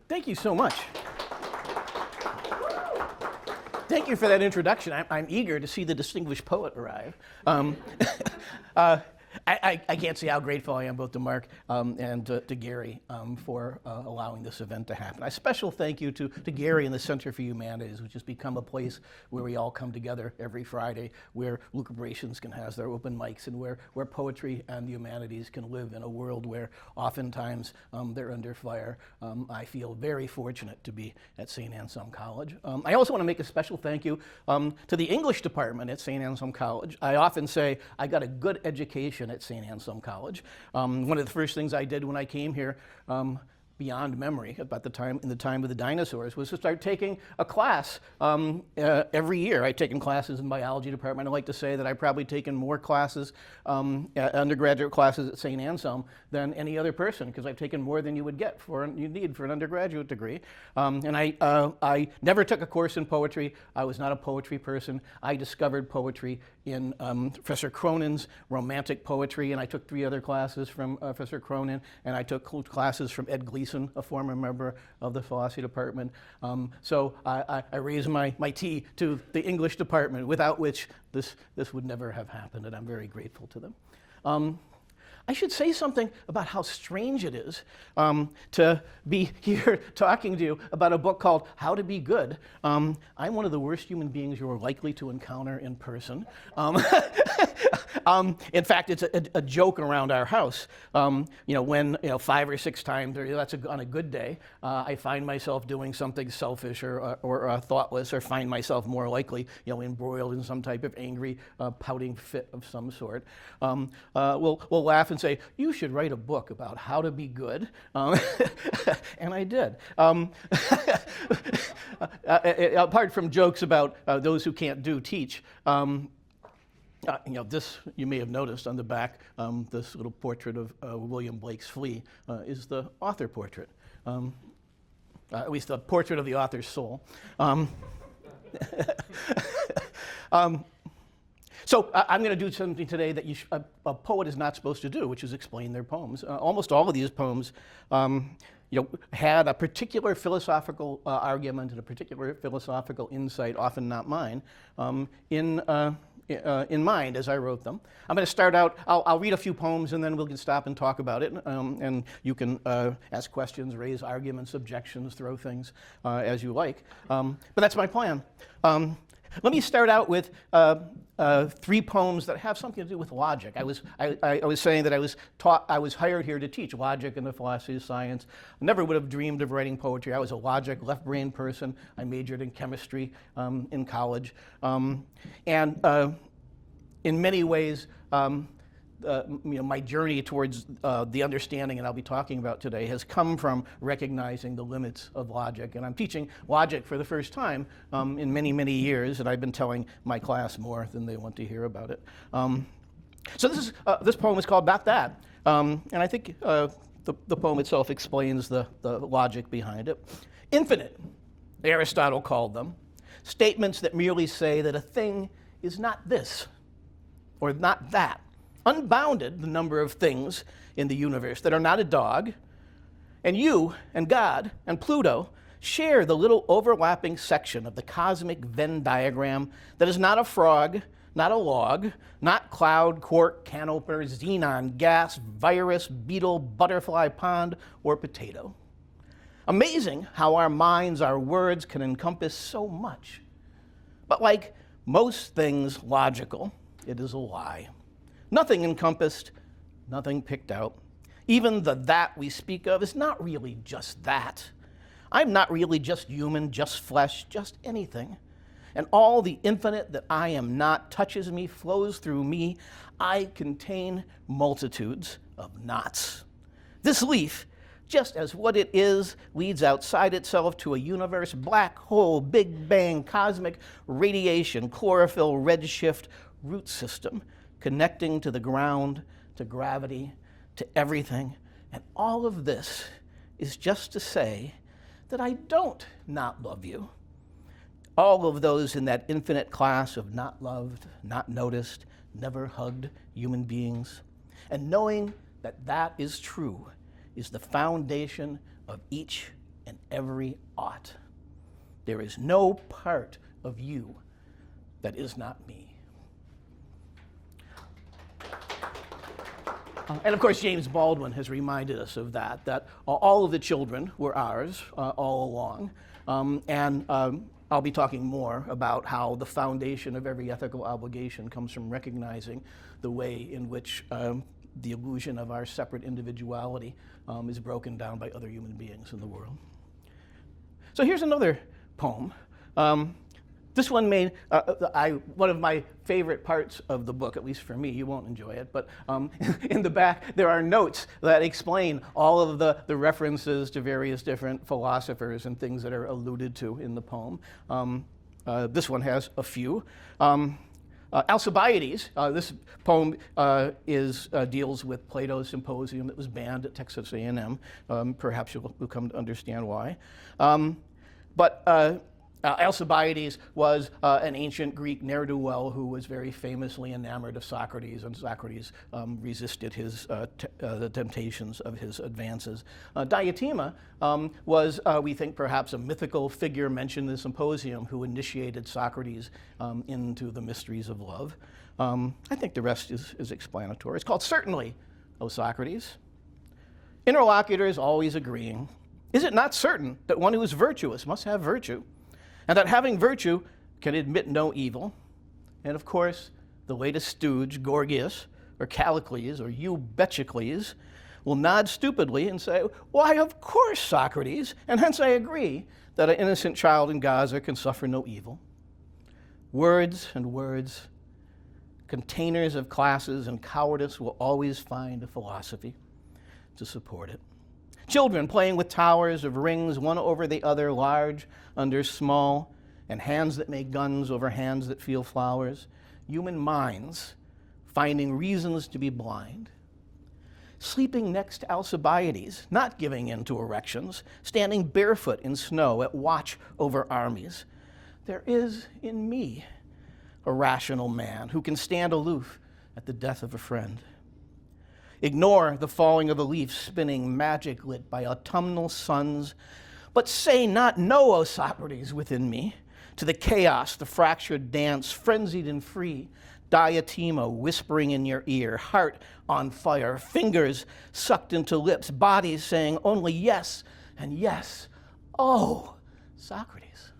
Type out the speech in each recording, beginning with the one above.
Thank you so much. Thank you for that introduction. I'm eager to see the distinguished poet arrive. I can't say how grateful I am both to Mark and to Gary for allowing this event to happen. A special thank you to Gary and the Center for Humanities, which has become a place where we all come together every Friday, where Lucubrations can have their open mics, and where poetry and the humanities can live in a world where oftentimes they're under fire. I feel very fortunate to be at St. Anselm College. I also want to make a special thank you to the English department at St. Anselm College. I often say I got a good education at St. Anselm College. One of the first things I did when I came here, beyond memory, about in the time of the dinosaurs, was to start taking a class every year. I'd taken classes in biology department. I like to say that I've probably taken more classes, undergraduate classes at St. Anselm than any other person, because I've taken more than you need for an undergraduate degree. And I never took a course in poetry. I was not a poetry person. I discovered poetry in Professor Cronin's romantic poetry, and I took 3 other classes from Professor Cronin, and I took classes from Ed Gleason, a former member of the philosophy department. So I raise my tea to the English department, without which this would never have happened, and I'm very grateful to them. I should say something about how strange it is to be here talking to you about a book called How to Be Good. I'm one of the worst human beings you are likely to encounter in person. In fact, it's a joke around our house. When 5 or 6 times, that's on a good day, I find myself doing something selfish or thoughtless, or find myself more likely, embroiled in some type of angry, pouting fit of some sort. We'll laugh and say, you should write a book about how to be good. And I did. Apart from jokes about those who can't teach, this, you may have noticed on the back, this little portrait of William Blake's Flea is the author portrait, at least the portrait of the author's soul. So I'm going to do something today that a poet is not supposed to do, which is explain their poems. Almost all of these poems had a particular philosophical argument and a particular philosophical insight, often not mine, in mind as I wrote them. I'm going to start out, I'll read a few poems, and then we'll stop and talk about it, and you can ask questions, raise arguments, objections, throw things as you like. But that's my plan. Let me start out with 3 poems that have something to do with logic. I was saying that I was hired here to teach logic in the philosophy of science. I never would have dreamed of writing poetry. I was a logic, left-brain person. I majored in chemistry in college. And in many ways, my journey towards the understanding that I'll be talking about today has come from recognizing the limits of logic. And I'm teaching logic for the first time in many, many years, and I've been telling my class more than they want to hear about it. So this poem is called About That. And I think the poem itself explains the logic behind it. Infinite, Aristotle called them, statements that merely say that a thing is not this or not that. Unbounded, the number of things in the universe that are not a dog, and you and God and Pluto share the little overlapping section of the cosmic Venn diagram that is not a frog, not a log, not cloud, quark, canoper, xenon, gas, virus, beetle, butterfly pond, or potato. Amazing how our minds, our words can encompass so much. But like most things logical, it is a lie. Nothing encompassed, nothing picked out. Even the that we speak of is not really just that. I'm not really just human, just flesh, just anything. And all the infinite that I am not touches me, flows through me. I contain multitudes of knots. This leaf, just as what it is, leads outside itself to a universe, black hole, big bang, cosmic radiation, chlorophyll, redshift, root system, connecting to the ground, to gravity, to everything. And all of this is just to say that I don't not love you. All of those in that infinite class of not loved, not noticed, never hugged human beings. And knowing that that is true is the foundation of each and every ought. There is no part of you that is not me. And of course, James Baldwin has reminded us of that all of the children were ours all along. I'll be talking more about how the foundation of every ethical obligation comes from recognizing the way in which the illusion of our separate individuality is broken down by other human beings in the world. So here's another poem. This one made one of my favorite parts of the book, at least for me. You won't enjoy it, but in the back there are notes that explain all of the references to various different philosophers and things that are alluded to in the poem. This one has a few. Alcibiades, this poem deals with Plato's symposium that was banned at Texas A&M. Perhaps you'll come to understand why. Alcibiades was an ancient Greek ne'er-do-well who was very famously enamored of Socrates, and Socrates resisted the temptations of his advances. Diotima was, we think, perhaps a mythical figure mentioned in the symposium who initiated Socrates into the mysteries of love. I think the rest is explanatory. It's called Certainly, O Socrates. Interlocutors always agreeing. Is it not certain that one who is virtuous must have virtue? And that having virtue can admit no evil? And of course, the latest stooge, Gorgias, or Callicles, or Eubecicles, will nod stupidly and say, why, of course, Socrates, and hence I agree that an innocent child in Gaza can suffer no evil. Words and words, containers of classes, and cowardice will always find a philosophy to support it. Children playing with towers of rings, one over the other, large under small, and hands that make guns over hands that feel flowers. Human minds finding reasons to be blind. Sleeping next to Alcibiades, not giving in to erections, standing barefoot in snow at watch over armies. There is in me a rational man who can stand aloof at the death of a friend. Ignore the falling of a leaf spinning magic lit by autumnal suns, but say not no, O Socrates, within me, to the chaos, the fractured dance, frenzied and free, Diotima whispering in your ear, heart on fire, fingers sucked into lips, bodies saying only yes and yes. Oh, Socrates.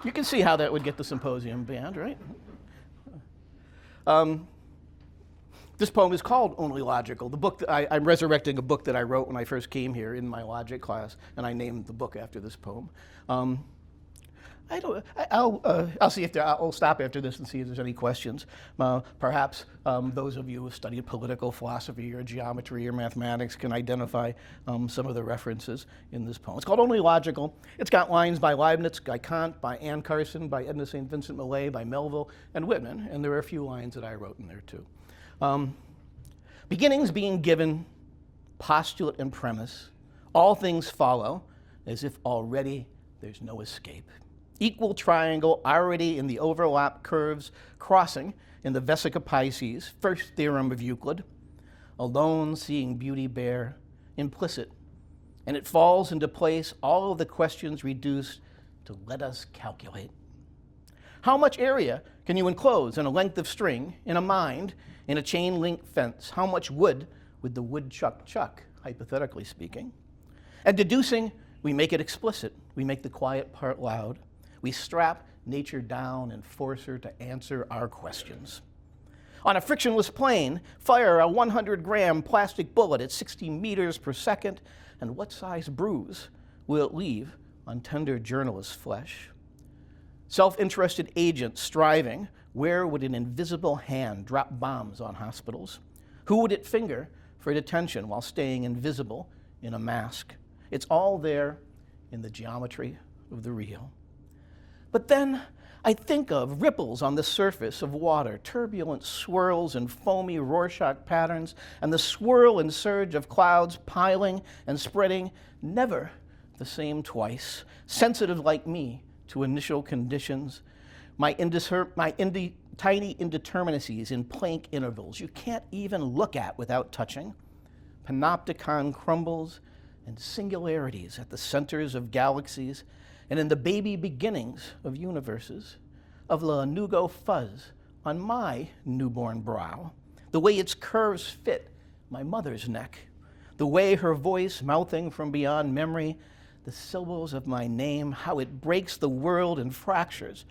You can see how that would get the symposium banned, right? This poem is called Only Logical. The book that I'm resurrecting a book that I wrote when I first came here in my logic class, and I named the book after this poem. I'll see if I'll stop after this and see if there's any questions. Perhaps those of you who studied political philosophy or geometry or mathematics can identify some of the references in this poem. It's called Only Logical. It's got lines by Leibniz, by Kant, by Anne Carson, by Edna St. Vincent Millay, by Melville, and Whitman, and there are a few lines that I wrote in there too. Beginnings being given, postulate and premise, all things follow as if already there's no escape. Equal triangle already in the overlap curves, crossing in the Vesica Pisces, first theorem of Euclid, alone seeing beauty bare, implicit, and it falls into place, all of the questions reduced to let us calculate. How much area can you enclose in a length of string, in a mind, in a chain link fence? How much wood would the woodchuck chuck, hypothetically speaking? And deducing, we make it explicit. We make the quiet part loud. We strap nature down and force her to answer our questions. On a frictionless plane, fire a 100-gram plastic bullet at 60 meters per second, and what size bruise will it leave on tender journalist's flesh? Self-interested agents striving, where would an invisible hand drop bombs on hospitals? Who would it finger for detention while staying invisible in a mask? It's all there in the geometry of the real. But then I think of ripples on the surface of water, turbulent swirls and foamy Rorschach patterns, and the swirl and surge of clouds piling and spreading, never the same twice, sensitive like me to initial conditions, my indeterminate tiny indeterminacies in Planck intervals you can't even look at without touching. Panopticon crumbles, and singularities at the centers of galaxies, and in the baby beginnings of universes, of the lanugo fuzz on my newborn brow, the way its curves fit my mother's neck, the way her voice mouthing from beyond memory, the syllables of my name, how it breaks the world and fractures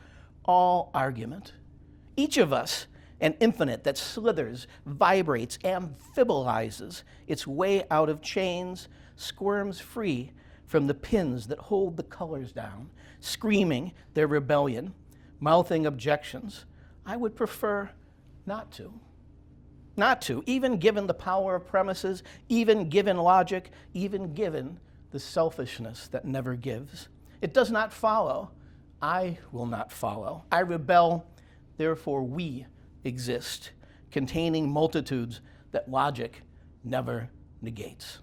all argument. Each of us, an infinite that slithers, vibrates, amphibolizes its way out of chains, squirms free from the pins that hold the colors down, screaming their rebellion, mouthing objections. I would prefer not to. Not to, even given the power of premises, even given logic, even given the selfishness that never gives. It does not follow. I will not follow. I rebel, therefore we exist, containing multitudes that logic never negates.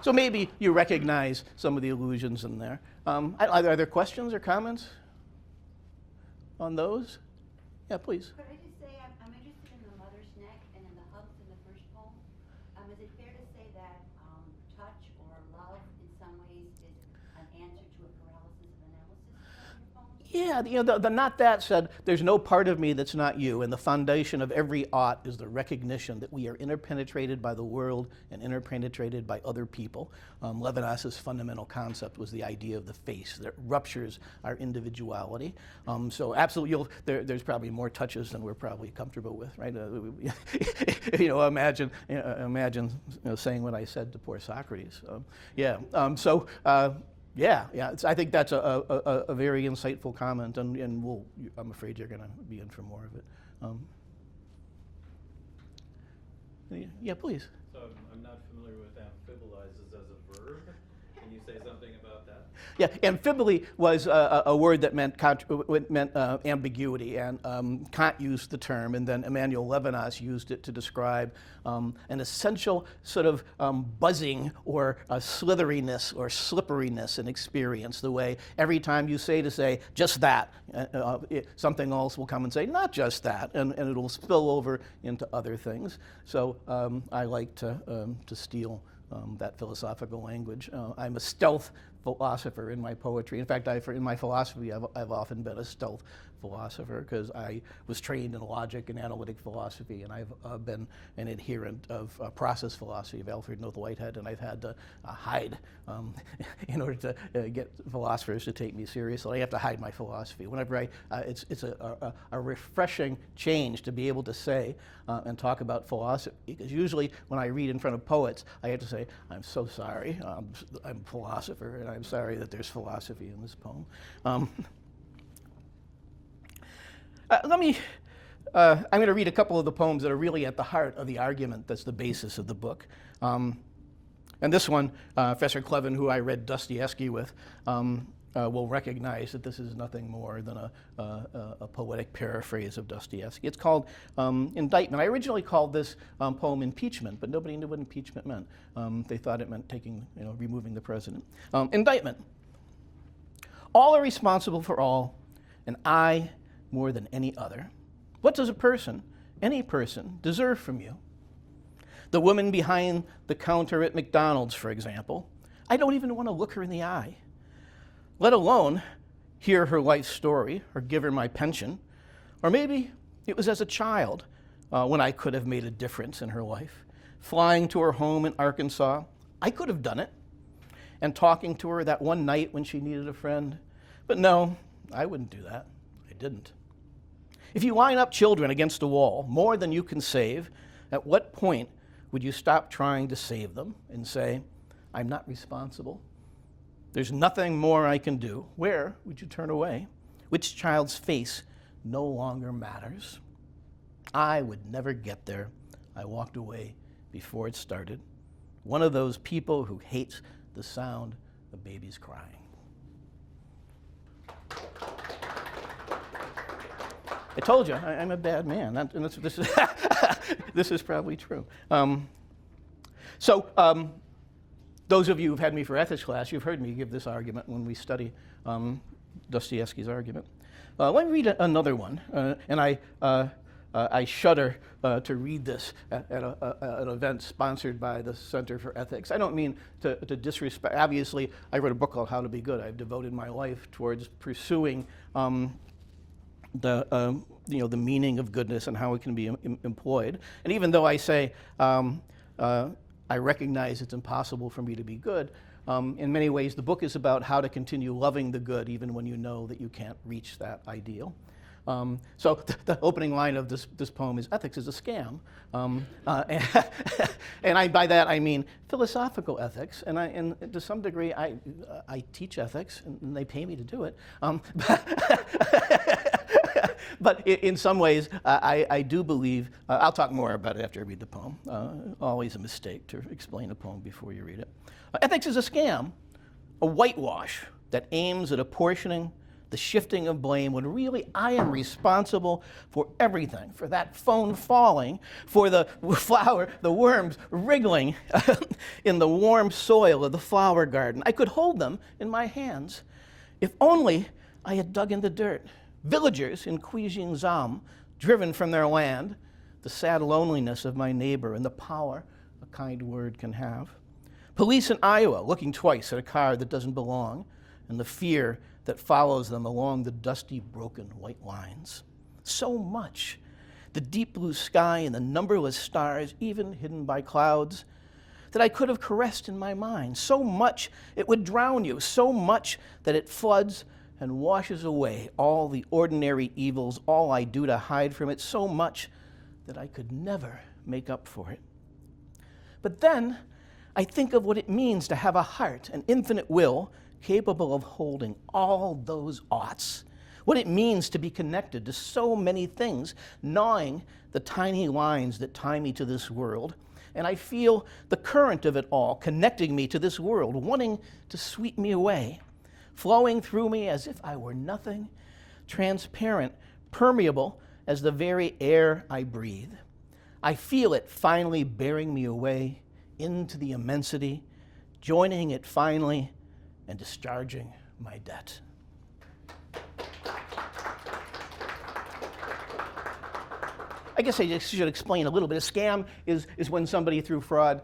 So maybe you recognize some of the allusions in there. Are there questions or comments on those? Yeah, please. Could I just say I'm interested in the mother's neck and in the hugs in the first poem. Is it fair to say that touch or love in some ways is an answer to a paralysis of analysis in your poems? Yeah, the not that said, there's no part of me that's not you, and the foundation of every art is the recognition that we are interpenetrated by the world and interpenetrated by other people. Levinas's fundamental concept was the idea of the face that ruptures our individuality. So absolutely, there's probably more touches than we're probably comfortable with, right? Imagine saying what I said to poor Socrates. Yeah. I think that's a very insightful comment, and I'm afraid you're going to be in for more of it. Yeah, please. So I'm not familiar with amphibolizes as a verb. Can you say something about that? Yeah, amphibole was a word that meant ambiguity, and Kant used the term, and then Emmanuel Levinas used it to describe an essential sort of buzzing or slitheriness or slipperiness in experience, the way every time you say just that, something else will come and say not just that, and it'll spill over into other things. So I like to steal that philosophical language. I'm a stealth philosopher in my poetry. In fact, in my philosophy, I've often been a stealth philosopher because I was trained in logic and analytic philosophy, and I've been an adherent of process philosophy of Alfred North Whitehead, and I've had to hide in order to get philosophers to take me seriously. I have to hide my philosophy. Whenever it's a refreshing change to be able to say and talk about philosophy, because usually when I read in front of poets, I have to say, I'm so sorry, I'm a philosopher, and I'm sorry that there's philosophy in this poem. I'm going to read a couple of the poems that are really at the heart of the argument that's the basis of the book. And this one, Professor Clevin, who I read Dostoevsky with, will recognize that this is nothing more than a poetic paraphrase of Dostoevsky. It's called Indictment. I originally called this poem Impeachment, but nobody knew what impeachment meant. They thought it meant removing the president. Indictment. All are responsible for all, and I more than any other. What does any person, deserve from you? The woman behind the counter at McDonald's, for example. I don't even want to look her in the eye, let alone hear her life story or give her my pension. Or maybe it was as a child when I could have made a difference in her life. Flying to her home in Arkansas, I could have done it. And talking to her that one night when she needed a friend. But no, I wouldn't do that. I didn't. If you line up children against a wall, more than you can save, at what point would you stop trying to save them and say, I'm not responsible? There's nothing more I can do. Where would you turn away? Which child's face no longer matters? I would never get there. I walked away before it started. One of those people who hates the sound of babies crying. I told you, I'm a bad man. And this is, this is probably true. Those of you who've had me for ethics class, you've heard me give this argument when we study Dostoevsky's argument. Let me read another one, and I shudder to read this at an event sponsored by the Center for Ethics. I don't mean to disrespect. Obviously, I wrote a book called How to Be Good. I've devoted my life towards pursuing the meaning of goodness and how it can be employed. And even though I say I recognize it's impossible for me to be good, in many ways the book is about how to continue loving the good even when you know that you can't reach that ideal. So the opening line of this poem is, ethics is a scam. And by that I mean philosophical ethics. And to some degree I teach ethics, and they pay me to do it. But in some ways, I do believe, I'll talk more about it after I read the poem. Always a mistake to explain a poem before you read it. Ethics is a scam, a whitewash that aims at apportioning the shifting of blame when really I am responsible for everything, for that phone falling, for the worms wriggling in the warm soil of the flower garden. I could hold them in my hands if only I had dug in the dirt. Villagers in Xinjiang, driven from their land, the sad loneliness of my neighbor and the power a kind word can have. Police in Iowa looking twice at a car that doesn't belong, and the fear that follows them along the dusty, broken white lines. So much. The deep blue sky and the numberless stars, even hidden by clouds, that I could have caressed in my mind. So much it would drown you, so much that it floods and washes away all the ordinary evils, all I do to hide from it, so much that I could never make up for it. But then I think of what it means to have a heart, an infinite will, capable of holding all those oughts. What it means to be connected to so many things, gnawing the tiny lines that tie me to this world. And I feel the current of it all connecting me to this world, wanting to sweep me away, flowing through me as if I were nothing, transparent, permeable as the very air I breathe. I feel it finally bearing me away into the immensity, joining it finally and discharging my debt. I guess I just should explain a little bit. A scam is when somebody through fraud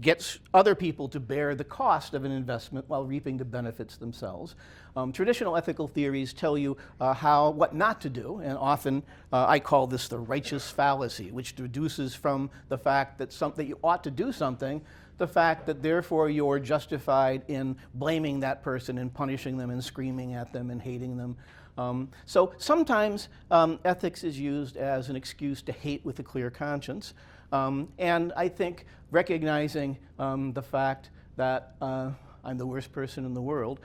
gets other people to bear the cost of an investment while reaping the benefits themselves. Traditional ethical theories tell you what not to do, and often I call this the righteous fallacy, which deduces from the fact that you ought to do something, the fact that therefore you're justified in blaming that person and punishing them and screaming at them and hating them. So sometimes ethics is used as an excuse to hate with a clear conscience. And I think recognizing the fact that I'm the worst person in the world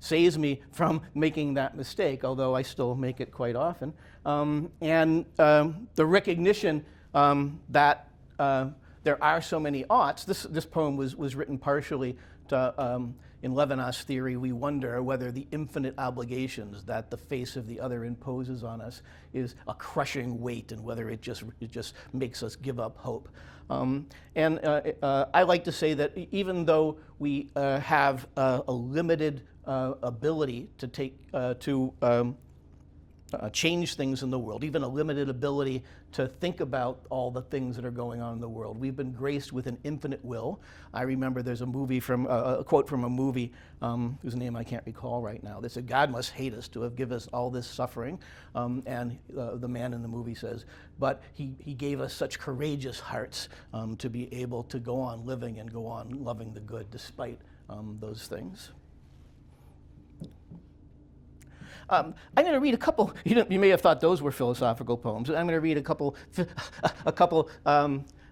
saves me from making that mistake, although I still make it quite often. And the recognition that there are so many oughts. This poem was written partially to, in Levinas's theory, we wonder whether the infinite obligations that the face of the other imposes on us is a crushing weight, and whether it just makes us give up hope. I like to say that even though we have a limited ability to change things in the world, even a limited ability to think about all the things that are going on in the world, we've been graced with an infinite will. I remember there's a quote from a movie whose name I can't recall right now. They said, God must hate us to have given us all this suffering. And the man in the movie says, but he gave us such courageous hearts to be able to go on living and go on loving the good despite those things. I'm going to read a couple. You may have thought those were philosophical poems. I'm going to read a couple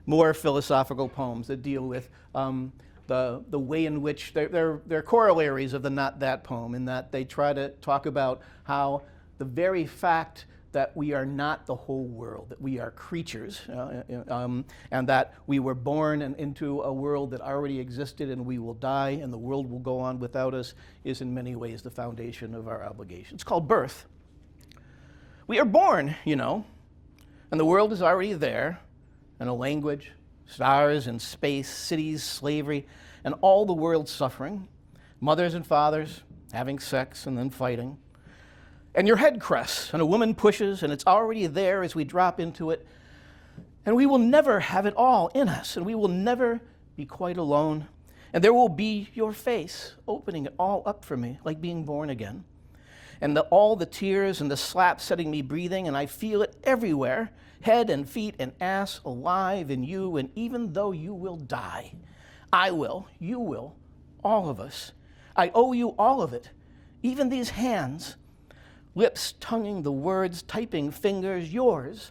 more philosophical poems that deal with the way in which they're corollaries of the Not That poem, in that they try to talk about how the very fact that we are not the whole world, that we are creatures, and that we were born into a world that already existed and we will die and the world will go on without us, is in many ways the foundation of our obligation. It's called birth. We are born, and the world is already there, and a language, stars in space, cities, slavery, and all the world's suffering, mothers and fathers having sex and then fighting. And your head crests, and a woman pushes, and it's already there as we drop into it. And we will never have it all in us, and we will never be quite alone. And there will be your face, opening it all up for me, like being born again. And all the tears and the slaps setting me breathing, and I feel it everywhere, head and feet and ass alive in you. And even though you will die, I will, you will, all of us. I owe you all of it, even these hands, lips tonguing the words, typing fingers, yours,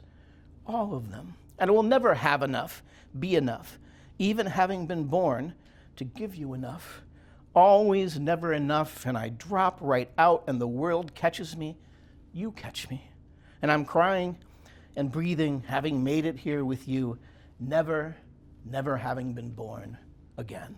all of them. And I will never have enough, be enough, even having been born to give you enough. Always never enough, and I drop right out, and the world catches me. You catch me. And I'm crying and breathing, having made it here with you, never, never having been born again.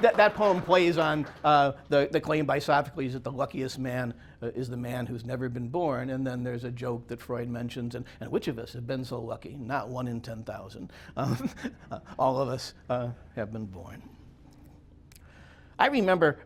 That poem plays on the claim by Sophocles that the luckiest man is the man who's never been born. And then there's a joke that Freud mentions, and which of us have been so lucky? Not 1 in 10,000. All of us have been born. I remember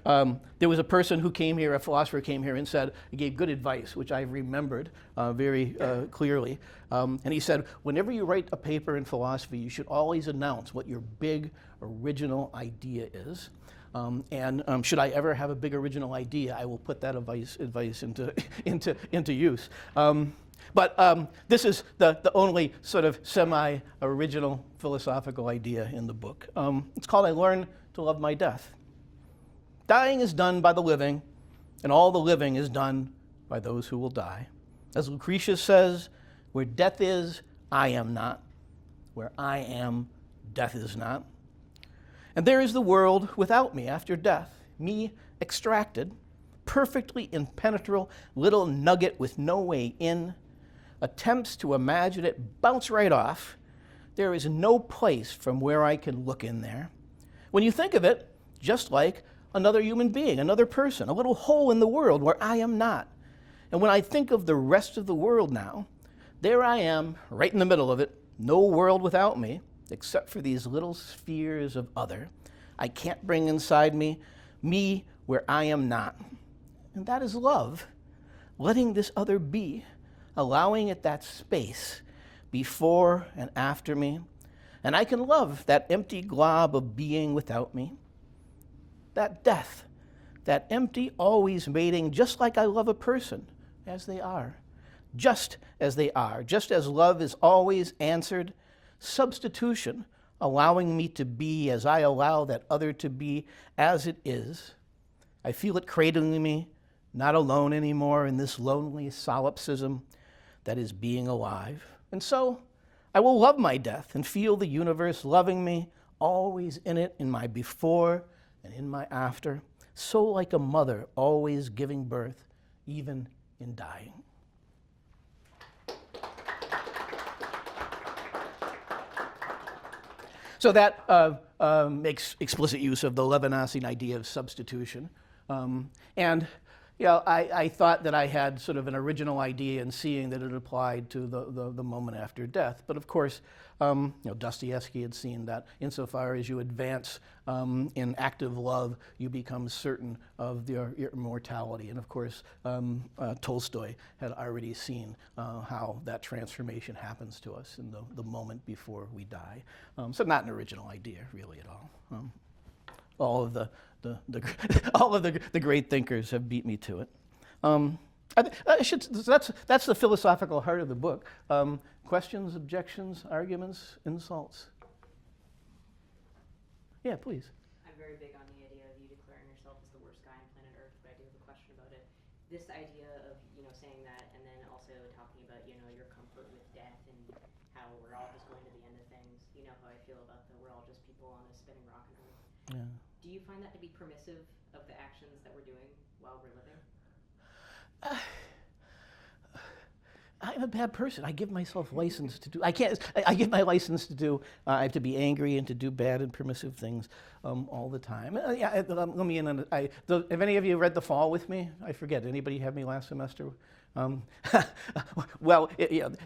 there was a person who came here, a philosopher came here and said, he gave good advice, which I remembered very clearly. And he said, whenever you write a paper in philosophy, you should always announce what your big original idea is. And should I ever have a big original idea, I will put that advice into use. But this is the only sort of semi-original philosophical idea in the book. It's called I Learn to Love My Death. Dying is done by the living, and all the living is done by those who will die. As Lucretius says, where death is, I am not. Where I am, death is not. And there is the world without me after death, me extracted, perfectly impenetrable little nugget with no way in. Attempts to imagine it bounce right off. There is no place from where I can look in there. When you think of it, just like another human being, another person, a little hole in the world where I am not. And when I think of the rest of the world now, there I am, right in the middle of it, no world without me, except for these little spheres of other. I can't bring inside me where I am not. And that is love, letting this other be, allowing it that space before and after me. And I can love that empty glob of being without me. That death, that empty, always mating, just like I love a person as they are, just as they are, just as love is always answered. Substitution, allowing me to be as I allow that other to be as it is. I feel it cradling me, not alone anymore in this lonely solipsism that is being alive. And so I will love my death and feel the universe loving me, always in it, in my before and in my after, so like a mother always giving birth, even in dying. So that makes explicit use of the Levinasian idea of substitution. And you know, I thought that I had sort of an original idea in seeing that it applied to the moment after death. But of course, you know, Dostoevsky had seen that insofar as you advance in active love, you become certain of your immortality. And of course, Tolstoy had already seen how that transformation happens to us in the moment before we die. So not an original idea, really, at all. All of the great thinkers have beat me to it. That's the philosophical heart of the book. Questions, objections, arguments, insults? Yeah, please. I'm very big on the idea of you declaring yourself as the worst guy on planet Earth, but I do have a question about it. This idea of, you know, saying that and then also talking about, you know, your comfort with death and how we're all just going to the end of things. You know how I feel about we're all just people on a spinning rock and Earth. Yeah. Do you find that to be permissive of the actions that we're doing while we're living? I'm a bad person. I give myself license to do. I can't. I give my license to do. I have to be angry and to do bad and permissive things all the time. Let me in on. Have any of you read The Fall with me? I forget. Anybody have me last semester? Well,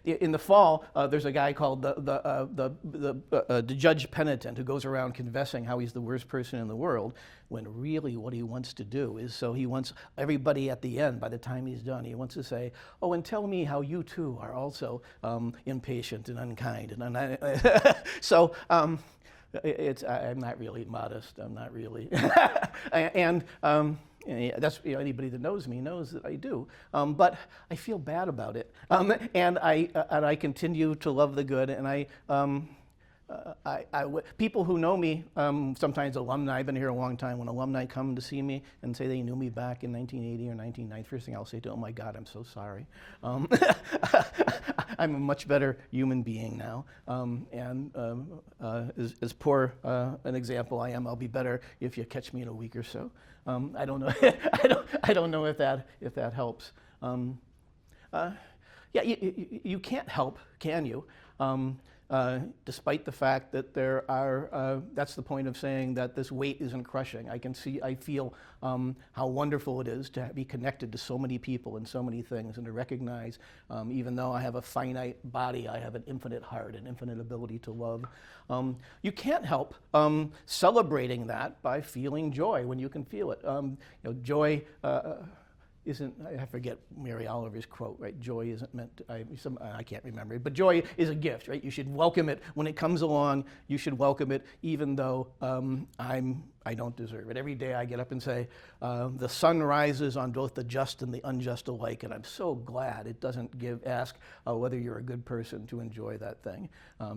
in the fall, there's a guy called the Judge Penitent who goes around confessing how he's the worst person in the world, when really what he wants to do is, so he wants everybody at the end, by the time he's done, he wants to say, oh, and tell me how you too are also impatient and unkind. So I'm not really modest. I'm not really. And that's, anybody that knows me knows that I do. But I feel bad about it. And I continue to love the good. And people who know me, sometimes alumni, I've been here a long time, when alumni come to see me and say they knew me back in 1980 or 1990, first thing I'll say to them, oh my God, I'm so sorry. I'm a much better human being now. As poor an example I am, I'll be better if you catch me in a week or so. I don't know. I don't know if that helps. Yeah, you can't help, can you? Despite the fact that there are, that's the point of saying that this weight isn't crushing. I feel how wonderful it is to be connected to so many people and so many things, and to recognize, even though I have a finite body, I have an infinite heart, an infinite ability to love. You can't help celebrating that by feeling joy when you can feel it. Joy isn't, I forget Mary Oliver's quote, right? Joy isn't meant to, I can't remember it, but joy is a gift, right? You should welcome it when it comes along. You should welcome it even though I don't deserve it. Every day I get up and say, the sun rises on both the just and the unjust alike, and I'm so glad it doesn't ask whether you're a good person to enjoy that thing,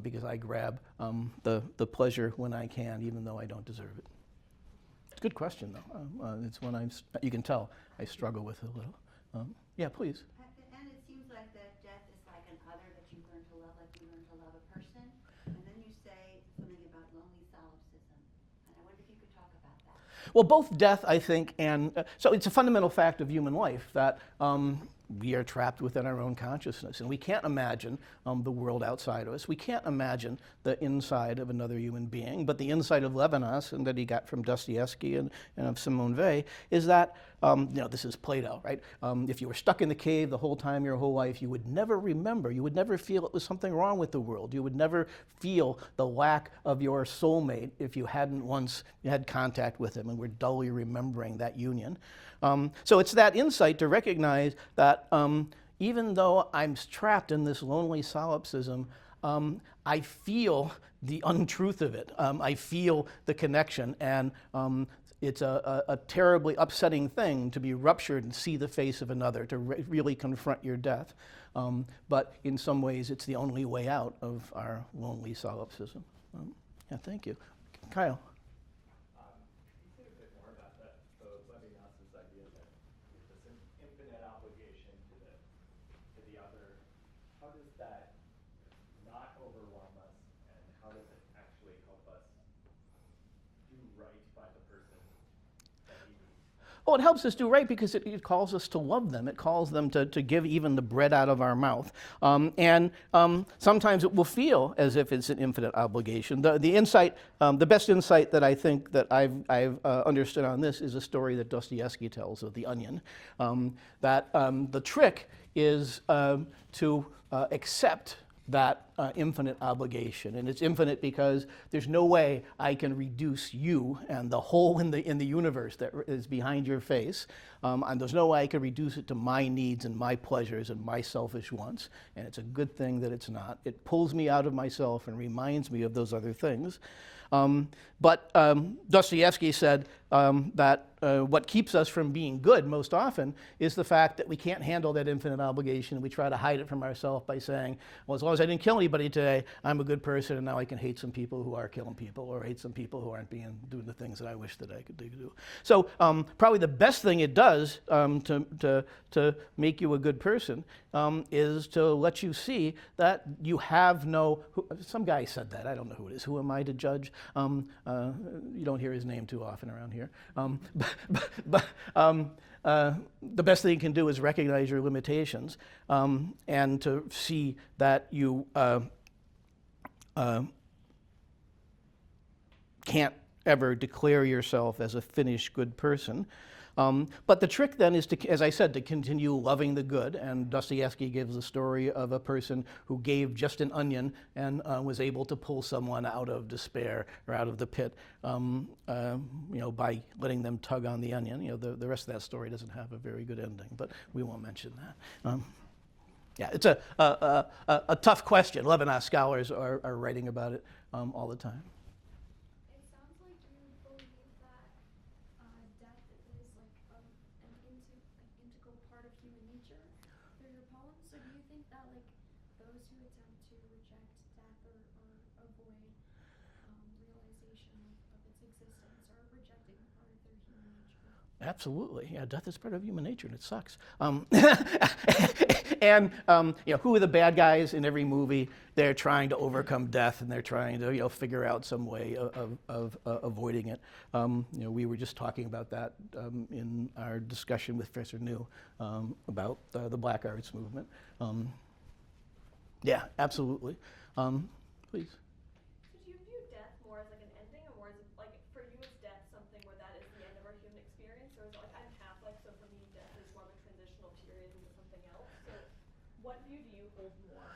because I grab the pleasure when I can, even though I don't deserve it. It's a good question, though. It's one you can tell I struggle with a little. Yeah, please. And it seems like that death is like an other that you learn to love, like you learn to love a person. And then you say something about lonely solipsism. And I wonder if you could talk about that. Well, both death, I think, and so it's a fundamental fact of human life that we are trapped within our own consciousness, and we can't imagine the world outside of us. We can't imagine the inside of another human being, but the inside of Levinas, and that he got from Dostoevsky and of Simone Weil, is that, this is Plato, right? If you were stuck in the cave the whole time, your whole life, you would never remember, you would never feel it was something wrong with the world. You would never feel the lack of your soulmate if you hadn't once had contact with him and were dully remembering that union. So it's that insight to recognize that even though I'm trapped in this lonely solipsism, I feel the untruth of it. I feel the connection, and it's a terribly upsetting thing to be ruptured and see the face of another, to really confront your death. But in some ways, it's the only way out of our lonely solipsism. Yeah, thank you. Kyle. How does that not overwhelm us, and how does it actually help us do right by the person that we meet? Well, it helps us do right because it calls us to love them. It calls them to give even the bread out of our mouth. And sometimes it will feel as if it's an infinite obligation. The insight, the best insight that I think that I've understood on this is a story that Dostoevsky tells of the onion. That the trick is to accept that infinite obligation, and it's infinite because there's no way I can reduce you and the hole in the universe that is behind your face, and there's no way I can reduce it to my needs and my pleasures and my selfish wants. And it's a good thing that it's not. It pulls me out of myself and reminds me of those other things. But Dostoevsky said that what keeps us from being good most often is the fact that we can't handle that infinite obligation, and we try to hide it from ourselves by saying, well, as long as I didn't kill anybody today, I'm a good person, and now I can hate some people who are killing people, or hate some people who aren't doing the things that I wish that I could do. So probably the best thing it does to make you a good person is to let you see that you have no, some guy said that, I don't know who it is, who am I to judge? You don't hear his name too often around here. But the best thing you can do is recognize your limitations and to see that you can't ever declare yourself as a finished good person. But the trick then is to, as I said, to continue loving the good. And Dostoevsky gives the story of a person who gave just an onion and was able to pull someone out of despair or out of the pit, by letting them tug on the onion. The rest of that story doesn't have a very good ending, but we won't mention that. Yeah, it's a tough question. Levinas scholars are writing about it all the time. It sounds like you believe that death is like an integral part of human nature through your poems. So do you think that like those who attempt to reject death or avoid realization of its existence are rejecting part of their human nature? Absolutely, yeah. Death is part of human nature, and it sucks. And who are the bad guys in every movie? They're trying to overcome death, and they're trying to figure out some way of avoiding it. We were just talking about that in our discussion with Professor New about the Black Arts movement. Yeah, absolutely. Please. So do you view death more as like an ending, or more as like for you is death something where that is the end of our human experience, or is it like I'm Catholic, so for me death is more of a transitional period into something else? So what view do you hold more?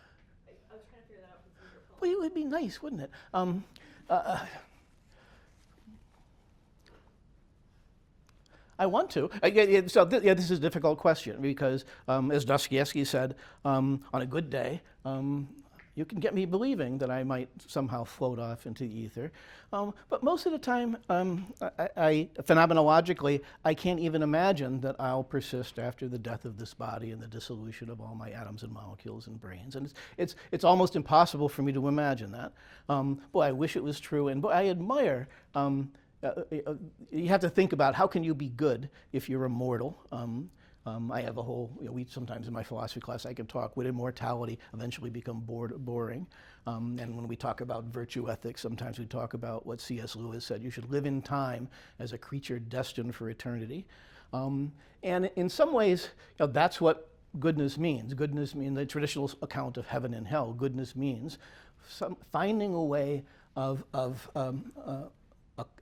I was trying to figure that out from some of your poems. Well, it would be nice, wouldn't it? I want to. This is a difficult question because, as Dostoevsky said, on a good day, you can get me believing that I might somehow float off into the ether. But most of the time, phenomenologically, I can't even imagine that I'll persist after the death of this body and the dissolution of all my atoms and molecules and brains. And it's almost impossible for me to imagine that. Boy, I wish it was true. And boy, I admire. You have to think about how can you be good if you're immortal. I have a whole, sometimes in my philosophy class I can talk, would immortality eventually become boring? And when we talk about virtue ethics, sometimes we talk about what C.S. Lewis said, you should live in time as a creature destined for eternity. And in some ways, that's what goodness means. Goodness means the traditional account of heaven and hell. Goodness means finding a way of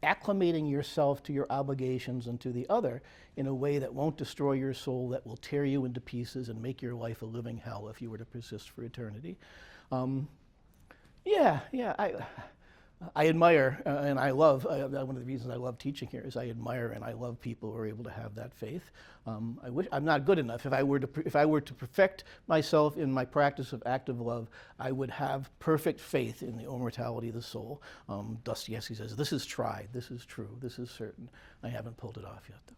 acclimating yourself to your obligations and to the other in a way that won't destroy your soul, that will tear you into pieces and make your life a living hell if you were to persist for eternity. I admire and I love, one of the reasons I love teaching here is I admire and I love people who are able to have that faith. I wish I'm not good enough. If I were to perfect myself in my practice of active love, I would have perfect faith in the immortality of the soul. Dostoevsky says, this is tried, this is true, this is certain. I haven't pulled it off yet, though.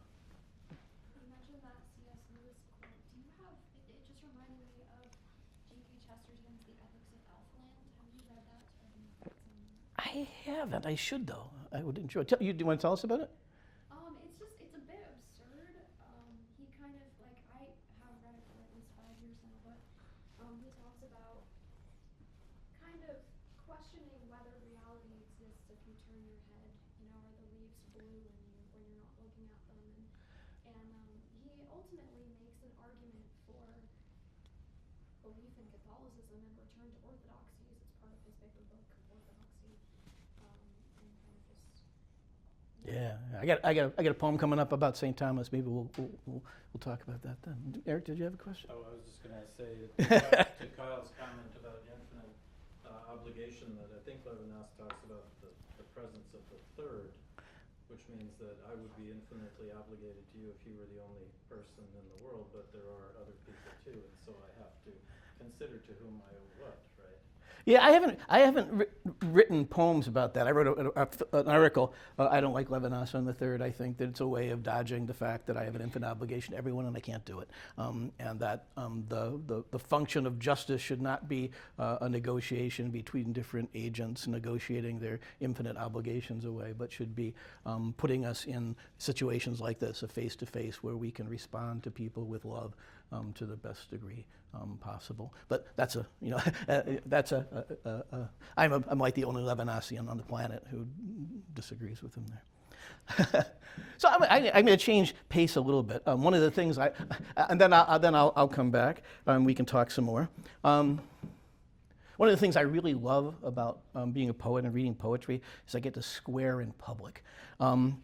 You mentioned that C.S. Lewis quote. Do you have, it just reminded me of G.K. Chesterton's The Ethics of Elfland. Have you read that? I haven't. I should, though. I would enjoy it. Do you want to tell us about it? It's a bit absurd. He kind of, like, I have read it for at least 5 years now, but he talks about kind of questioning whether reality exists if you turn your head. Are the leaves blue when you're not looking at them? And he ultimately makes an argument for belief in Catholicism and return to orthodoxy. It's part of his bigger book, Orthodoxy. Yeah, I got a poem coming up about St. Thomas. Maybe we'll talk about that then. Eric, did you have a question? Oh, I was just going to say to Kyle's comment about infinite obligation that I think Levinas talks about the presence of the third, which means that I would be infinitely obligated to you if you were the only person in the world, but there are other people too, and so I have to consider to whom I owe what, right? Yeah, I haven't written poems about that. I wrote an article. I don't like Levinas on the third. I think that it's a way of dodging the fact that I have an infinite obligation to everyone and I can't do it, and that the function of justice should not be a negotiation between different agents negotiating their infinite obligations away, but should be putting us in situations like this, a face-to-face, where we can respond to people with love to the best degree possible. But that's I'm like the only Levinasian on the planet who disagrees with him there. So I'm going to change pace a little bit. One of the things and then I'll come back. We can talk some more. One One of the things I really love about being a poet and reading poetry is I get to swear in public. And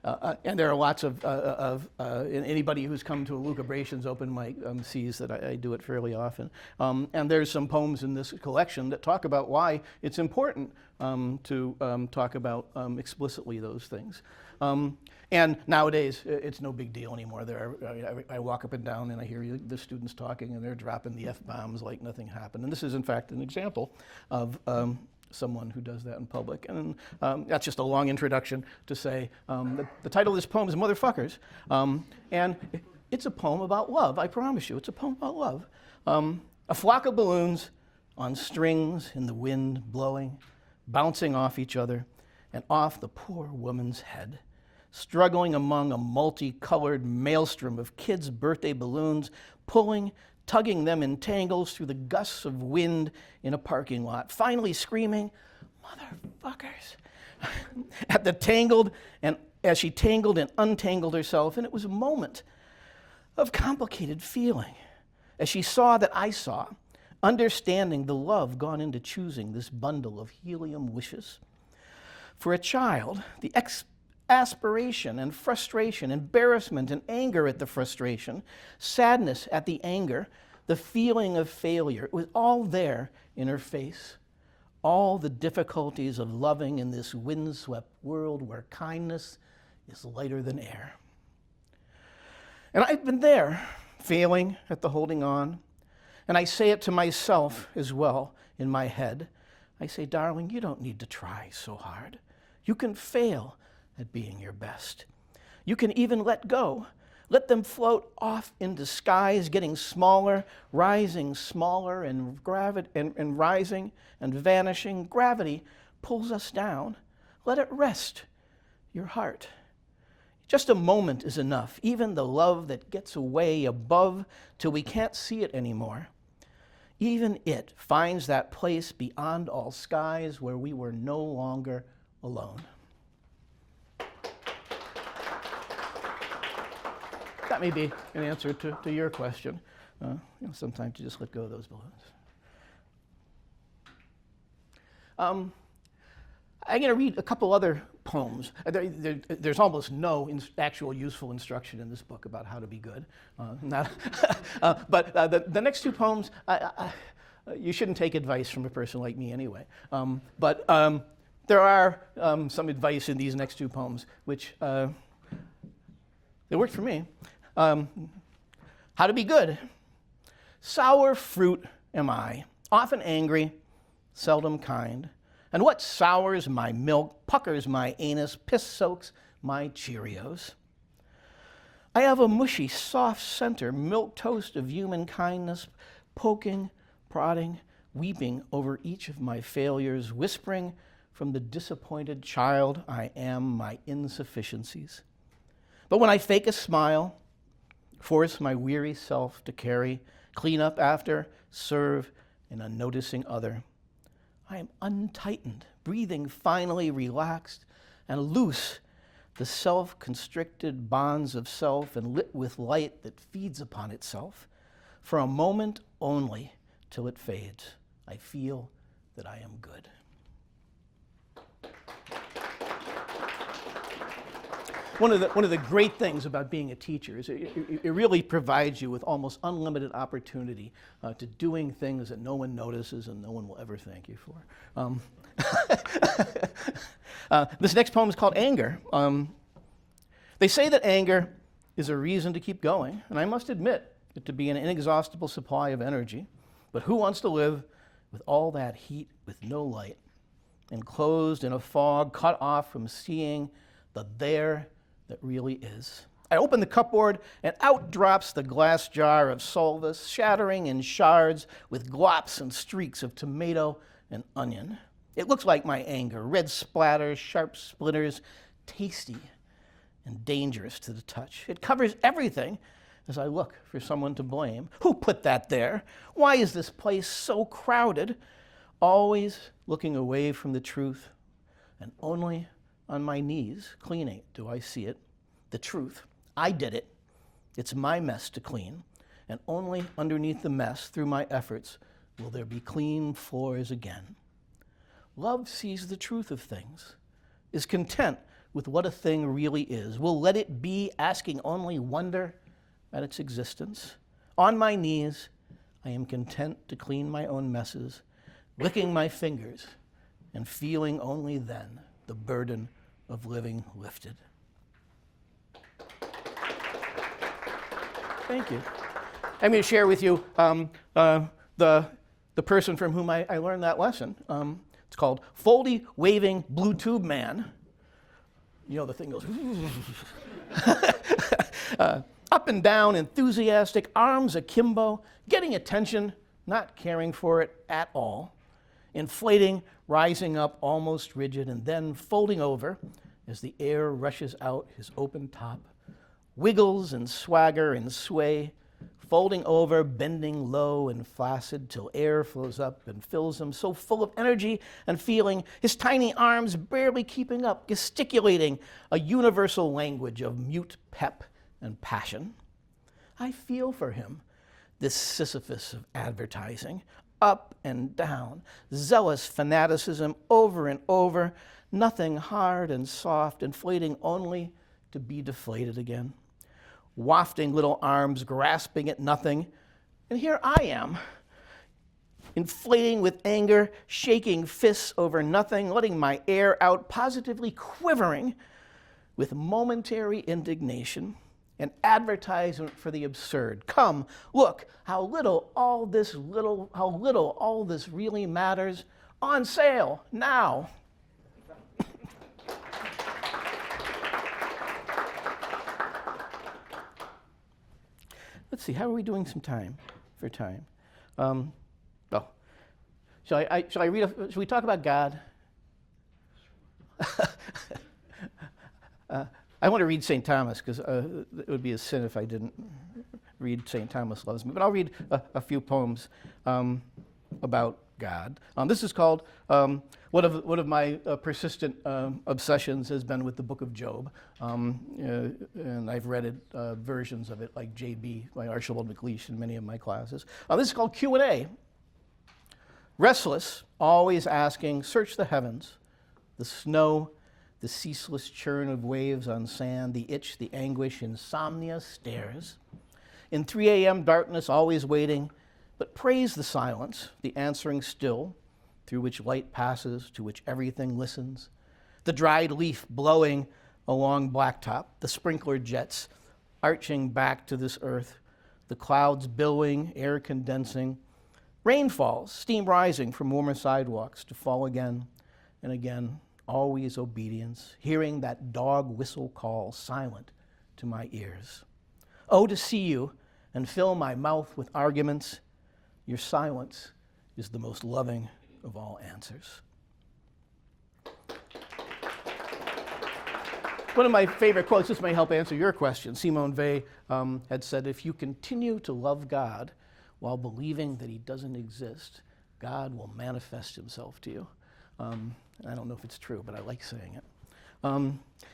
there are lots of anybody who's come to a Lucubrations open mic sees that I do it fairly often. And there's some poems in this collection that talk about why it's important to talk about explicitly those things. And nowadays, it's no big deal anymore. I walk up and down and I hear the students talking and they're dropping the F-bombs like nothing happened. And this is, in fact, an example of someone who does that in public. And that's just a long introduction to say the title of this poem is Motherfuckers. And it's a poem about love, I promise you. It's a poem about love. A flock of balloons on strings in the wind blowing, bouncing off each other and off the poor woman's head, struggling among a multicolored maelstrom of kids' birthday balloons, pulling, tugging them in tangles through the gusts of wind in a parking lot, finally screaming, "Motherfuckers," at the tangled, and as she tangled and untangled herself, and it was a moment of complicated feeling as she saw that I saw, understanding the love gone into choosing this bundle of helium wishes. For a child, the aspiration and frustration, embarrassment and anger at the frustration, sadness at the anger, the feeling of failure, it was all there in her face. All the difficulties of loving in this windswept world where kindness is lighter than air. And I've been there, failing at the holding on. And I say it to myself as well in my head. I say, darling, you don't need to try so hard. You can fail at being your best. You can even let go. Let them float off into skies, getting smaller, rising smaller, and rising and vanishing. Gravity pulls us down. Let it rest, your heart. Just a moment is enough, even the love that gets away above till we can't see it anymore. Even it finds that place beyond all skies where we were no longer alone. That may be an answer to your question. Sometimes you just let go of those balloons. I'm going to read a couple other poems. There's almost no actual useful instruction in this book about how to be good. But the next two poems, you shouldn't take advice from a person like me anyway. But there are some advice in these next two poems, which they worked for me. How to be good. Sour fruit am I, often angry, seldom kind. And what sours my milk, puckers my anus, piss soaks my Cheerios. I have a mushy, soft center, milk toast of human kindness, poking, prodding, weeping over each of my failures, whispering from the disappointed child I am my insufficiencies. But when I fake a smile, force my weary self to carry, clean up after, serve an unnoticing other, I am untightened, breathing finally relaxed and loose, the self-constricted bonds of self and lit with light that feeds upon itself. For a moment only till it fades, I feel that I am good. One of the great things about being a teacher is it really provides you with almost unlimited opportunity to doing things that no one notices and no one will ever thank you for. This next poem is called Anger. They say that anger is a reason to keep going, and I must admit it to be an inexhaustible supply of energy. But who wants to live with all that heat with no light, enclosed in a fog, cut off from seeing the there that really is? I open the cupboard, and out drops the glass jar of solvus, shattering in shards with glops and streaks of tomato and onion. It looks like my anger, red splatters, sharp splinters, tasty and dangerous to the touch. It covers everything as I look for someone to blame. Who put that there? Why is this place so crowded? Always looking away from the truth, and only on my knees, cleaning, do I see it, the truth. I did it. It's my mess to clean, and only underneath the mess, through my efforts, will there be clean floors again. Love sees the truth of things, is content with what a thing really is, will let it be, asking only wonder at its existence. On my knees, I am content to clean my own messes, licking my fingers and feeling only then the burden of living lifted. Thank you. I'm going to share with you the person from whom I learned that lesson. It's called Foldy Waving Blue Tube Man. You know, the thing goes up and down, enthusiastic, arms akimbo, getting attention, not caring for it at all, inflating, rising up almost rigid, and then folding over as the air rushes out his open top, wiggles and swagger and sway, folding over, bending low and flaccid till air flows up and fills him, so full of energy and feeling, his tiny arms barely keeping up, gesticulating a universal language of mute pep and passion. I feel for him, this Sisyphus of advertising, up and down, zealous fanaticism over and over, nothing hard and soft, inflating only to be deflated again. Wafting little arms, grasping at nothing. And here I am, inflating with anger, shaking fists over nothing, letting my air out, positively quivering with momentary indignation, an advertisement for the absurd. Come, look, how little all this really matters. On sale, now. Let's see, how are we doing for time? Shall we talk about God? I want to read St. Thomas because it would be a sin if I didn't read St. Thomas Loves Me. But I'll read a few poems about God. This is called, one of my persistent obsessions has been with the book of Job. And I've read versions of it like J.B. by Archibald MacLeish in many of my classes. This is called Q&A. Restless, always asking, search the heavens, the snow, the ceaseless churn of waves on sand, the itch, the anguish, insomnia stares. In 3 a.m. darkness, always waiting, but praise the silence, the answering still, through which light passes, to which everything listens. The dried leaf blowing along blacktop, the sprinkler jets arching back to this earth, the clouds billowing, air condensing, rain falls, steam rising from warmer sidewalks to fall again and again, always obedience, hearing that dog whistle call silent to my ears. Oh, to see you and fill my mouth with arguments, your silence is the most loving of all answers. One of my favorite quotes, this may help answer your question. Simone Weil had said, if you continue to love God while believing that he doesn't exist, God will manifest himself to you. I don't know if it's true, but I like saying it.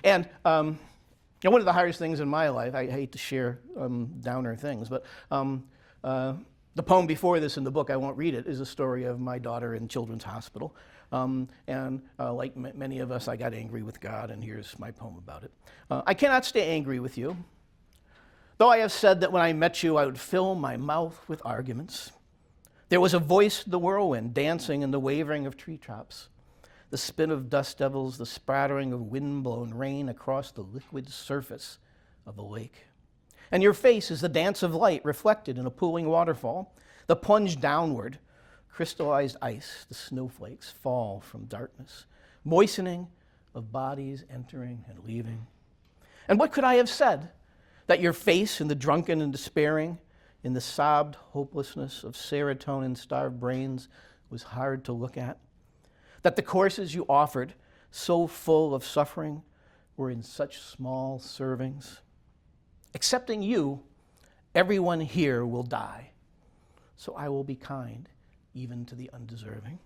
And one of the hardest things in my life, I hate to share downer things, but the poem before this in the book, I won't read it, is a story of my daughter in Children's Hospital. Like many of us, I got angry with God, and here's my poem about it. I cannot stay angry with you, though I have said that when I met you, I would fill my mouth with arguments. There was a voice in the whirlwind, dancing in the wavering of treetops, the spin of dust devils, the spattering of wind-blown rain across the liquid surface of a lake. And your face is the dance of light reflected in a pooling waterfall. The plunge downward, crystallized ice, the snowflakes fall from darkness, moistening of bodies entering and leaving. And what could I have said? That your face in the drunken and despairing, in the sobbed hopelessness of serotonin-starved brains was hard to look at? That the courses you offered, so full of suffering, were in such small servings? Accepting you, everyone here will die, so I will be kind, even to the undeserving.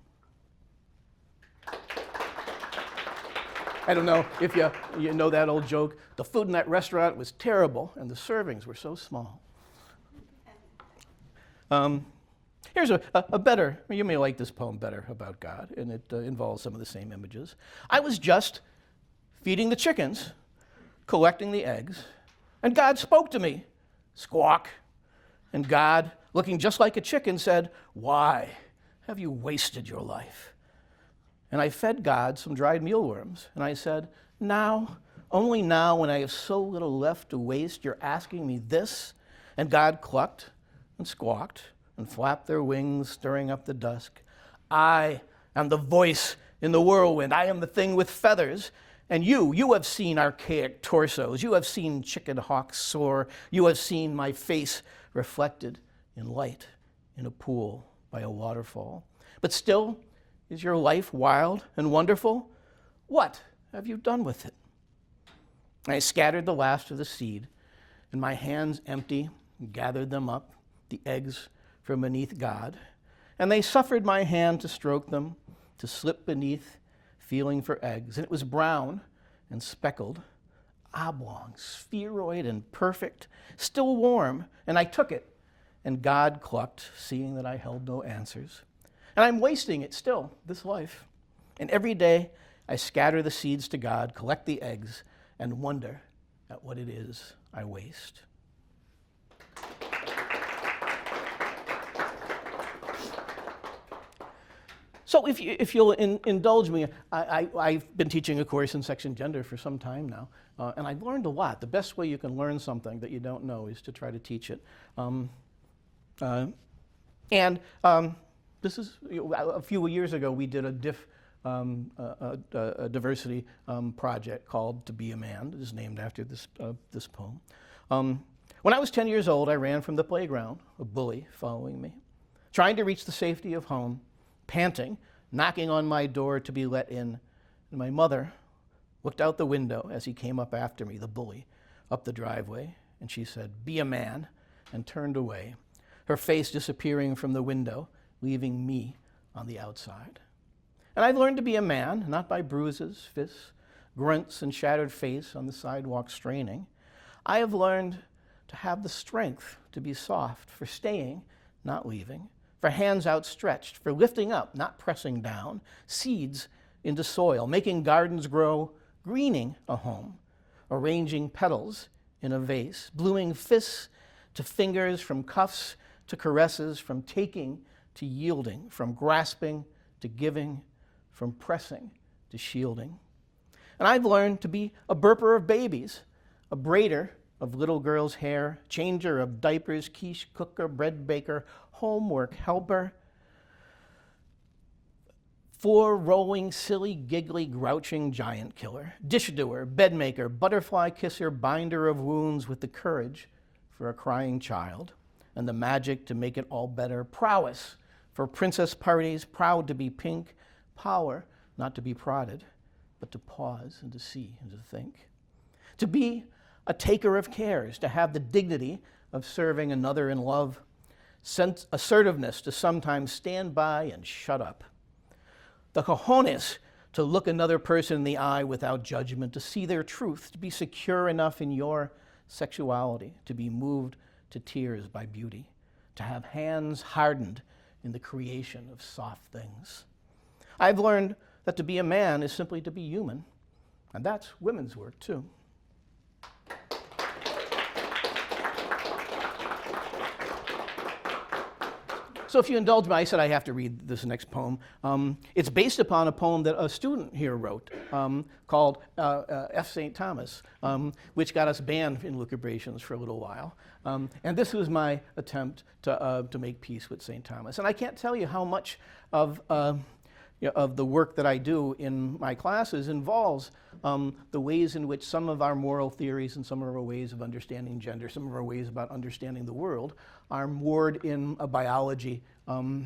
I don't know if you know that old joke. The food in that restaurant was terrible, and the servings were so small. Here's a better, you may like this poem better about God, and it involves some of the same images. I was just feeding the chickens, collecting the eggs, and God spoke to me. Squawk. And God, looking just like a chicken, said, "Why have you wasted your life?" And I fed God some dried mealworms, and I said, "Now, only now when I have so little left to waste, you're asking me this?" And God clucked and squawked and flapped their wings, stirring up the dusk. "I am the voice in the whirlwind. I am the thing with feathers. And you have seen archaic torsos. You have seen chicken hawks soar. You have seen my face reflected in light in a pool by a waterfall. But still, is your life wild and wonderful? What have you done with it?" I scattered the last of the seed, and my hands empty gathered them up, the eggs from beneath God, and they suffered my hand to stroke them, to slip beneath, feeling for eggs. And it was brown and speckled, oblong, spheroid, and perfect, still warm, and I took it, and God clucked, seeing that I held no answers. And I'm wasting it still, this life. And every day I scatter the seeds to God, collect the eggs, and wonder at what it is I waste. So if you'll indulge me, I've been teaching a course in sex and gender for some time now, and I've learned a lot. The best way you can learn something that you don't know is to try to teach it. This is, a few years ago, we did a diversity project called "To Be a Man." It is named after this poem. When I was 10 years old, I ran from the playground, a bully following me, trying to reach the safety of home, panting, knocking on my door to be let in. And my mother looked out the window as he came up after me, the bully, up the driveway, and she said, "Be a man," and turned away, her face disappearing from the window, leaving me on the outside. And I've learned to be a man, not by bruises, fists, grunts, and shattered face on the sidewalk straining. I have learned to have the strength to be soft, for staying, not leaving, for hands outstretched, for lifting up, not pressing down, seeds into soil, making gardens grow, greening a home, arranging petals in a vase, bluing fists to fingers, from cuffs to caresses, from taking to yielding, from grasping to giving, from pressing to shielding. And I've learned to be a burper of babies, a braider of little girls' hair, changer of diapers, quiche cooker, bread baker, homework helper, four-rowing, silly, giggly, grouching giant killer, dish doer, bed maker, butterfly kisser, binder of wounds with the courage for a crying child and the magic to make it all better, prowess for princess parties, proud to be pink, power not to be prodded, but to pause and to see and to think, to be a taker of cares, to have the dignity of serving another in love, assertiveness to sometimes stand by and shut up, the cojones to look another person in the eye without judgment, to see their truth, to be secure enough in your sexuality, to be moved to tears by beauty, to have hands hardened in the creation of soft things. I've learned that to be a man is simply to be human, and that's women's work too. So if you indulge me, I said I have to read this next poem. It's based upon a poem that a student here wrote called F. St. Thomas, which got us banned in lucubrations for a little while. And this was my attempt to make peace with St. Thomas. And I can't tell you how much of the work that I do in my classes involves the ways in which some of our moral theories and some of our ways of understanding gender, some of our ways about understanding the world are moored in a biology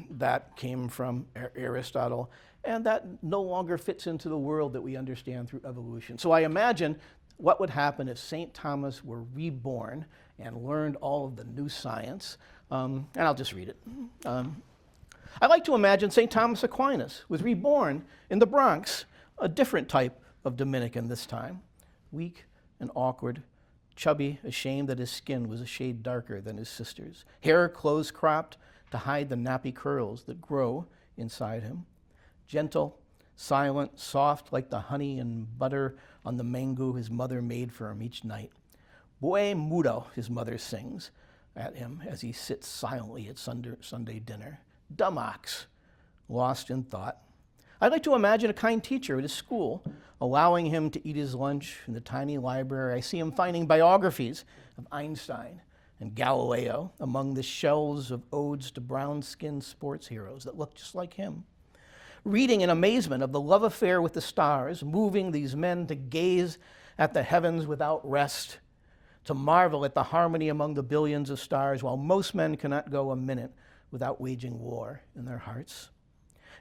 that came from Aristotle and that no longer fits into the world that we understand through evolution. So I imagine what would happen if St. Thomas were reborn and learned all of the new science. And I'll just read it. I like to imagine St. Thomas Aquinas was reborn in the Bronx, a different type of Dominican this time, weak and awkward, chubby, ashamed that his skin was a shade darker than his sister's, hair close-cropped to hide the nappy curls that grow inside him. Gentle, silent, soft like the honey and butter on the mango his mother made for him each night. Bue mudo, his mother sings at him as he sits silently at Sunday dinner. Dumb ox, lost in thought. I'd like to imagine a kind teacher at his school allowing him to eat his lunch in the tiny library. I see him finding biographies of Einstein and Galileo among the shelves of odes to brown-skinned sports heroes that look just like him. Reading in amazement of the love affair with the stars, moving these men to gaze at the heavens without rest, to marvel at the harmony among the billions of stars, while most men cannot go a minute without waging war in their hearts.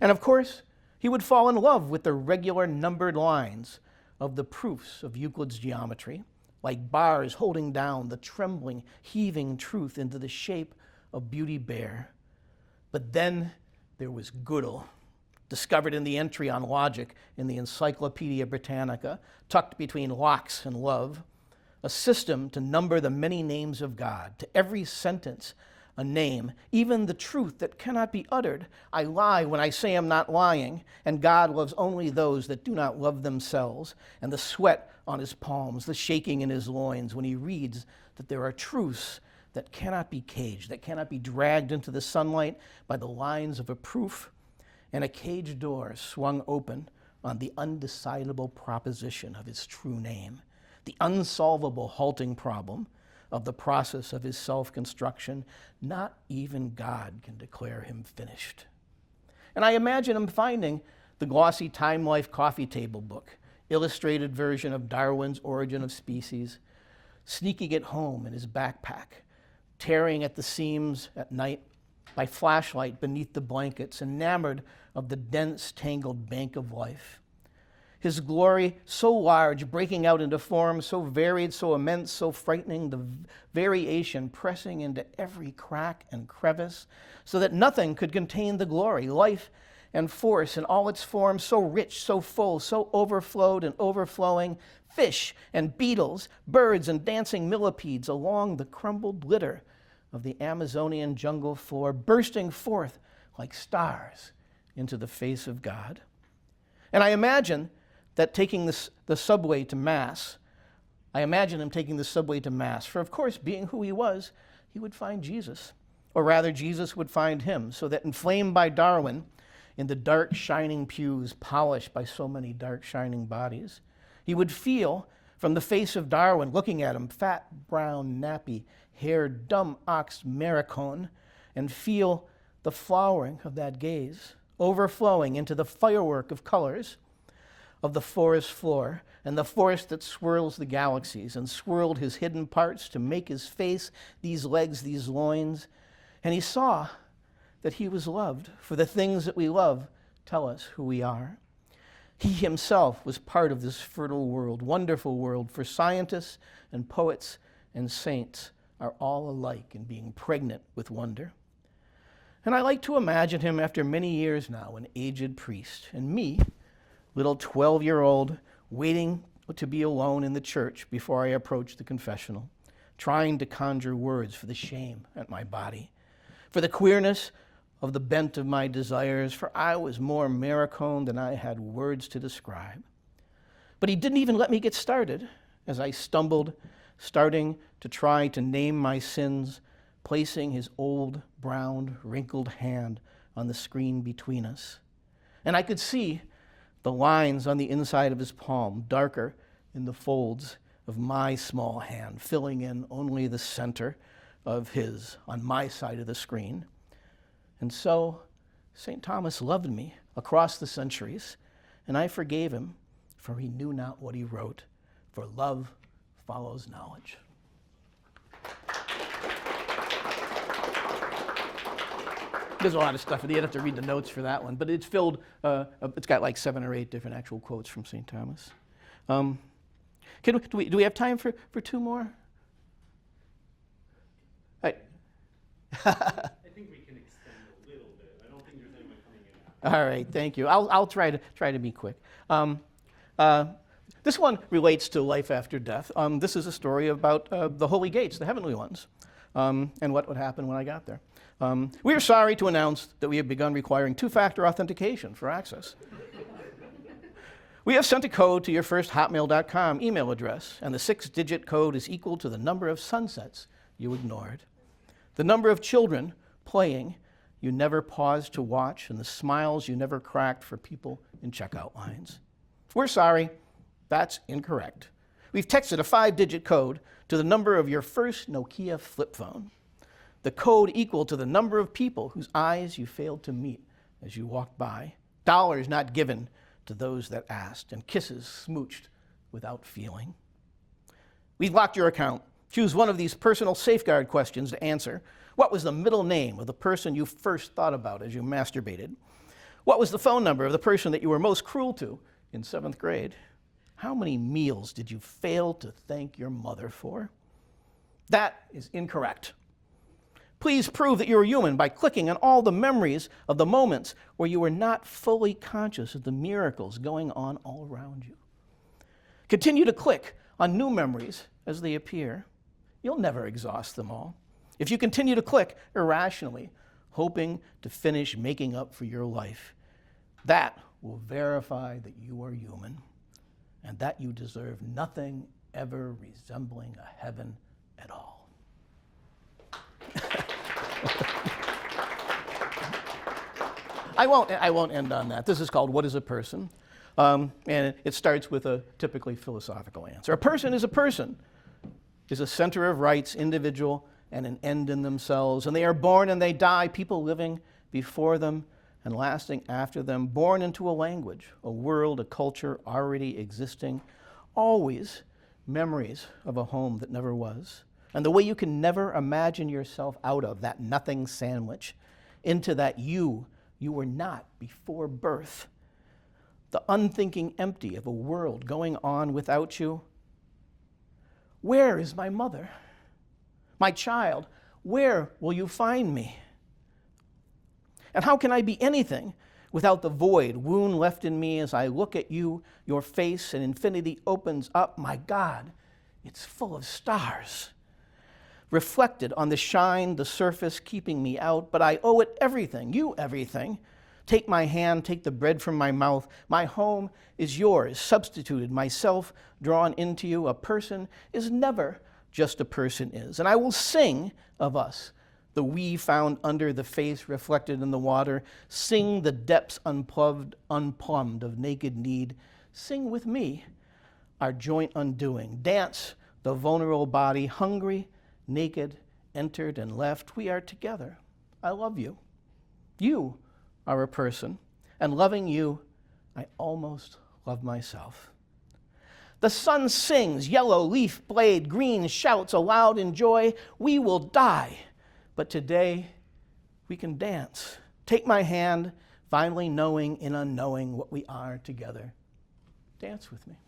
And of course, he would fall in love with the regular numbered lines of the proofs of Euclid's geometry, like bars holding down the trembling, heaving truth into the shape of Beauty Bear. But then there was Gödel, discovered in the entry on logic in the Encyclopedia Britannica, tucked between locks and love, a system to number the many names of God, to every sentence a name, even the truth that cannot be uttered. I lie when I say I'm not lying, and God loves only those that do not love themselves, and the sweat on his palms, the shaking in his loins when he reads that there are truths that cannot be caged, that cannot be dragged into the sunlight by the lines of a proof, and a cage door swung open on the undecidable proposition of his true name, the unsolvable halting problem of the process of his self-construction. Not even God can declare him finished. And I imagine him finding the glossy Time Life coffee table book, illustrated version of Darwin's Origin of Species, sneaking it home in his backpack, tearing at the seams at night by flashlight beneath the blankets, enamored of the dense, tangled bank of life. His glory so large, breaking out into forms so varied, so immense, so frightening, the variation pressing into every crack and crevice, so that nothing could contain the glory, life and force in all its forms, so rich, so full, so overflowed and overflowing, fish and beetles, birds and dancing millipedes along the crumbled litter of the Amazonian jungle floor, bursting forth like stars into the face of God. And I imagine that taking the subway to Mass, I imagine him taking the subway to Mass, for of course, being who he was, he would find Jesus, or rather Jesus would find him, so that inflamed by Darwin, in the dark shining pews polished by so many dark shining bodies, he would feel from the face of Darwin looking at him, fat, brown, nappy, haired, dumb ox Maricone, and feel the flowering of that gaze, overflowing into the firework of colors of the forest floor, and the forest that swirls the galaxies and swirled his hidden parts to make his face, these legs, these loins. And he saw that he was loved, for the things that we love tell us who we are. He himself was part of this fertile world, wonderful world, for scientists and poets and saints are all alike in being pregnant with wonder. And I like to imagine him after many years now, an aged priest, and me, little 12-year-old, waiting to be alone in the church before I approach the confessional, trying to conjure words for the shame at my body, for the queerness of the bent of my desires, for I was more Maricone than I had words to describe. But he didn't even let me get started as I stumbled, starting to try to name my sins, placing his old, brown, wrinkled hand on the screen between us. And I could see the lines on the inside of his palm, darker in the folds of my small hand, filling in only the center of his on my side of the screen. And so St. Thomas loved me across the centuries, and I forgave him, for he knew not what he wrote, for love follows knowledge. There's a lot of stuff, and you'd have to read the notes for that one, but it's filled, it's got like 7 or 8 different actual quotes from St. Thomas. Do we have time for 2 more? I think we can extend a little bit. I don't think there's anyone coming in after. All right, thank you. I'll try to be quick. This one relates to life after death. This is a story about the holy gates, the heavenly ones, and what would happen when I got there. We are sorry to announce that we have begun requiring two-factor authentication for access. We have sent a code to your first hotmail.com email address, and the 6-digit code is equal to the number of sunsets you ignored, the number of children playing you never paused to watch, and the smiles you never cracked for people in checkout lines. We're sorry, that's incorrect. We've texted a 5-digit code to the number of your first Nokia flip phone, the code equal to the number of people whose eyes you failed to meet as you walked by, dollars not given to those that asked, and kisses smooched without feeling. We've locked your account. Choose one of these personal safeguard questions to answer. What was the middle name of the person you first thought about as you masturbated? What was the phone number of the person that you were most cruel to in 7th grade? How many meals did you fail to thank your mother for? That is incorrect. Please prove that you're human by clicking on all the memories of the moments where you were not fully conscious of the miracles going on all around you. Continue to click on new memories as they appear. You'll never exhaust them all. If you continue to click irrationally, hoping to finish making up for your life, that will verify that you are human and that you deserve nothing ever resembling a heaven at all. I won't end on that. This is called What is a Person? And it starts with a typically philosophical answer. A person is a center of rights, individual, and an end in themselves. And they are born and they die, people living before them and lasting after them, born into a language, a world, a culture already existing, always memories of a home that never was. And the way you can never imagine yourself out of that nothing sandwich into that you were not before birth. The unthinking empty of a world going on without you. Where is my mother? My child, where will you find me? And how can I be anything without the void, wound left in me as I look at you, your face, and infinity opens up? My God, it's full of stars. Reflected on the shine, the surface keeping me out, but I owe it everything, you everything. Take my hand, take the bread from my mouth. My home is yours, substituted, myself drawn into you. A person is never just a person is. And I will sing of us, the we found under the face reflected in the water. Sing the depths unplumbed of naked need. Sing with me our joint undoing. Dance the vulnerable body, hungry, naked, entered and left. We are together. I love you. You are a person. And loving you, I almost love myself. The sun sings, yellow leaf blade, green shouts aloud in joy. We will die, but today we can dance. Take my hand, finally knowing in unknowing what we are together. Dance with me.